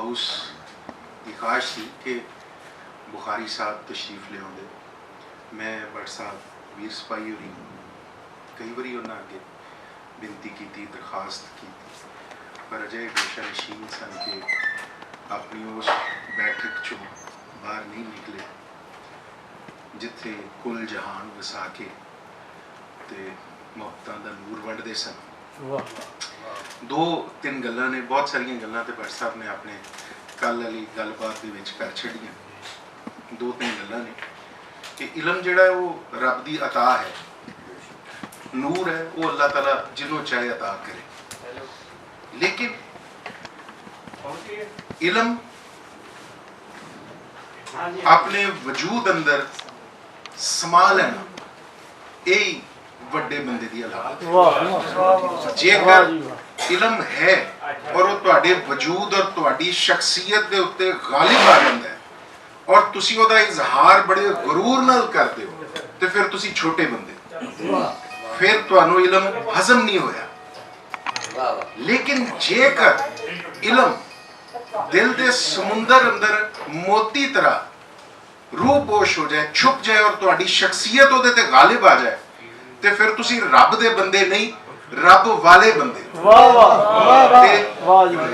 House की ख्वाहिश थी कि बुखारी साहब तशरीफ ले आते। मैं भट्ट साहब वीर सिपाही होरी कई बार उन्होंने अगे बेनती की, दरखास्त की, पर अजय गोशा नशीन सन के अपनी उस बैठक चो बाहर नहीं निकले जिथे कुल जहान वसा के ते मुहब्बतां दा नूर वंडदे सन। दो तीन गल्लां ने, बहुत सारियां गल्लां ते भट्ट साहब ने अपने कल वाली गलबात दे विच कर छड़ियां। दो तीन गल्लां ने कि इलम जिहड़ा है वो रब दी अता है, नूर है वो अल्लाह ताला जिन्हों चाहे अता करे, लेकिन इलम अपने वजूद अंदर समा लेना यही वड्डे बंदे दी अलामत। जेकर इलम है और वो तुहाडे वजूद और तुहाडी शख्सियत दे उत्ते गालिब आ जांदा है और तुसी ओदा इजहार बड़े गुरूर नाल करदे हो ते फिर तुसी छोटे बंदे, फिर तुहानू इलम हजम नहीं होया। लेकिन जेकर इलम दिल दे समुंदर अंदर मोती तरह रूह पोश हो जाए, छुप जाए और तुहाडी शख्सियत ओदे ते गालिब आ जाए ते फिर तुसी रब दे बंदे नहीं, रब वाले बंदे।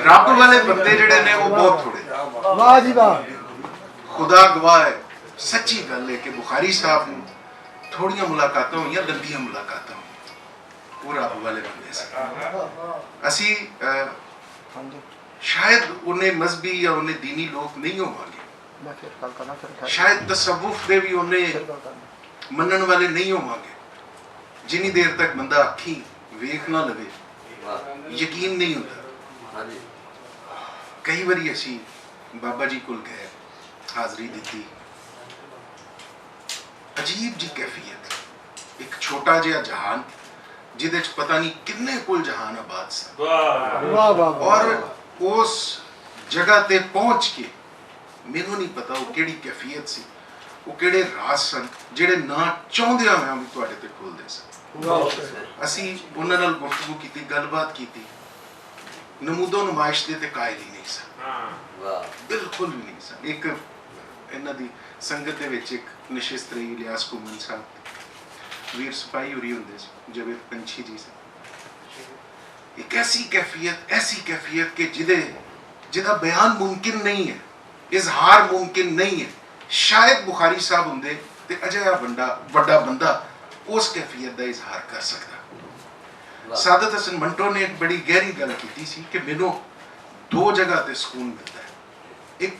रब वाले बंदे जिहड़े ने वो बहुत थोड़े। वाह जी वाह। खुदा गवाह है, सच्ची गल है कि बुखारी साहब नूं थोड़ियां मुलाकातां होईयां, लंबियां मुलाकातां होईयां, वो रब वाले बंदे सन। असी शायद उन्हें मजहबी या उन्हें दीनी लोग नहीं होवांगे, शायद तसव्वुफ दे भी उन्हें मनन वाले नहीं होवांगे। जिन्नी देर तक बंदा अखी वेख ना लवे यकीन नहीं होता। कई बारी असी बाबा जी कोल गए, हाजरी दी, अजीब जी कैफियत, एक छोटा जिहा जहान जिदे च पता नहीं किन्ने कुल जहान आबाद सन, और उस जगह ते पहुंच के मैनू नहीं पता वो केड़ी कैफियत सी, वो केड़े राज सन जिहड़े ना चाहुंदियां होइयां भी तुहाडे ते खुलदे सन। असी उन्हां नाल गुफ्तगू कीती, गलबात कीती, नमूदो नुमाइश दे ते कायल ही नहीं सन, बिल्कुल भी नहीं सन। एक इन्हां दी संगत दे विच एक नशिस्त रही, इलियास कुमन साहब वीर सिपाही होरी हुंदे सी, जवेद पंछी जी सन। एक ऐसी कैफियत कि जिदा बयान मुमकिन नहीं है, इजहार मुमकिन नहीं है। शायद बुखारी साहब हुंदे ते अजिहा वड्डा बंदा उस कैफियत का इजहार कर सकता। सादत हसन मंटो ने एक बड़ी गहरी गल की सी कि मैनू दो जगह ते सुकून मिलता है, एक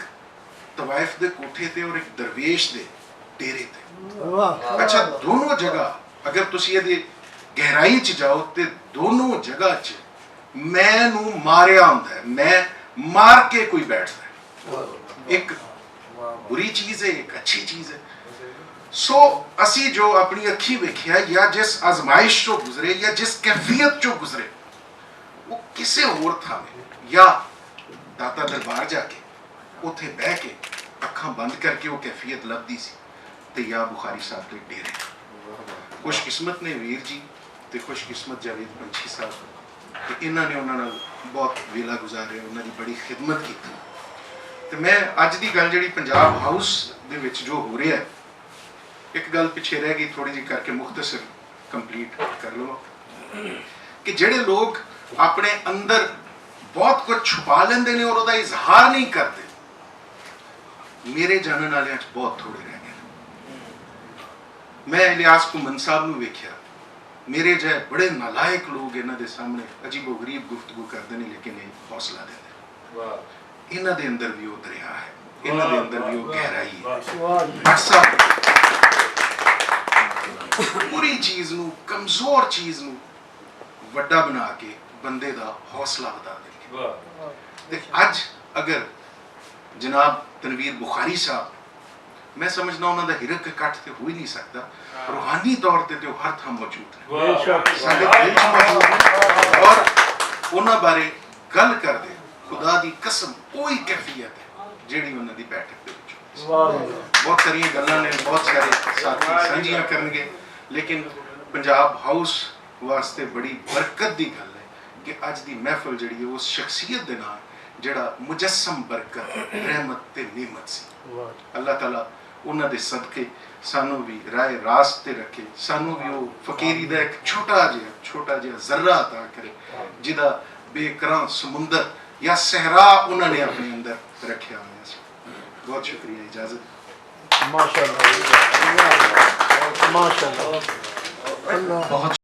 तवाइफ दे कोठे ते और एक दरवेश दे डेरे ते। अच्छा, दोनों जगह अगर तुसी इहदी गहराई च जाओ ते दोनों जगह च मैनू मारिया हुंदा है, मैं मार के कोई बैठदा है। एक बुरी चीज है, एक अच्छी चीज है। सो असी जो अपनी अखी वेखिया या जिस आजमाइश चो गुजरे या जिस कैफियत चो गुजरे, वो किसी होर था या दाता दरबार जाके उथे बह के अखां बंद करके वो कैफियत लभदी सी, ते या बुखारी साहब के डेरे। खुशकिस्मत ने वीर जी ते खुशकिस्मत जावेद पंछी साहब कि इन्हां ने उन्हां नाल बहुत वेला गुजारे, उन्हां दी बड़ी खिदमत की। ते मैं अज दी गल जिहड़ी पंजाब हाउस दे विच जो हो रहा है, एक गल पिछे रह गई थोड़ी जी करके मुख्तसर कंप्लीट कर लो कि जेड़े लोग अपने अंदर बहुत कुछ छुपा लेंदे ने और उहदा इजहार नहीं करते, मेरे जानने वालियां च बहुत थोड़े रह गए। मैं इलियास कुमन साहब नूं वेखिया, मेरे जै बड़े नालायक लोग इन्हां दे सामने अजीबो गरीब गुफ्तगू करते हैं, लेकिन ये हौसला देते। इन्हां दे अंदर भी वो दरिया है, इन्हां दे अंदर भी वो गहराई है। भट्ट साहब पूरी चीज नूं, कमजोर चीज नूं वड्डा बना के बंदे दा हौसला बता देंगे। अज अगर जनाब तनवीर बुखारी साहब, मैं समझना उन्होंने हिरक कट तो हो ही नहीं सकता, रूहानी तौर पर तो हर थां मौजूद है और उन्होंने बारे गल कर दे, खुदा दी कसम कोई कैफियत है जिहड़ी उन्होंने दी बैठक दे विच। बहुत सारियां गल्लां ने, बहुत सारे साथी सांझियां करनगे, लेकिन पंजाब हाउस वास्ते बड़ी बरकत दी गल है कि अज दी महफिल जिहड़ी है उस शख्सियत दे नाल ਜਿਹੜਾ ਮੁਜੱਸਮ ਬਰਕਤ ਰਹਿਮਤ ਤੇ ਨਿਮਤ ਸੀ। ਅੱਲਾਹ ਤਾਲਾ ਉਹਨਾਂ ਦੇ ਸਦਕੇ ਸਾਨੂੰ ਵੀ ਰਾਏ ਰਾਸਤੇ ਰੱਖੇ, ਸਾਨੂੰ ਵੀ ਉਹ ਫਕੀਰੀ ਦਾ ਇੱਕ ਛੋਟਾ ਜਿਹਾ ਜ਼ਰਰਾ ਅਤਾ ਕਰੇ ਜਿਹਦਾ ਬੇਕਰਾਂ ਸਮੁੰਦਰ ਜਾਂ ਸਹਿਰਾ ਉਹਨਾਂ ਨੇ ਆਪਣੇ ਅੰਦਰ ਰੱਖਿਆ ਹੋਇਆ ਸੀ। ਬਹੁਤ ਸ਼ੁਕਰੀਆ, ਇਜਾਜ਼ਤ। माशाअल्लाह माशाअल्लाह। बहुत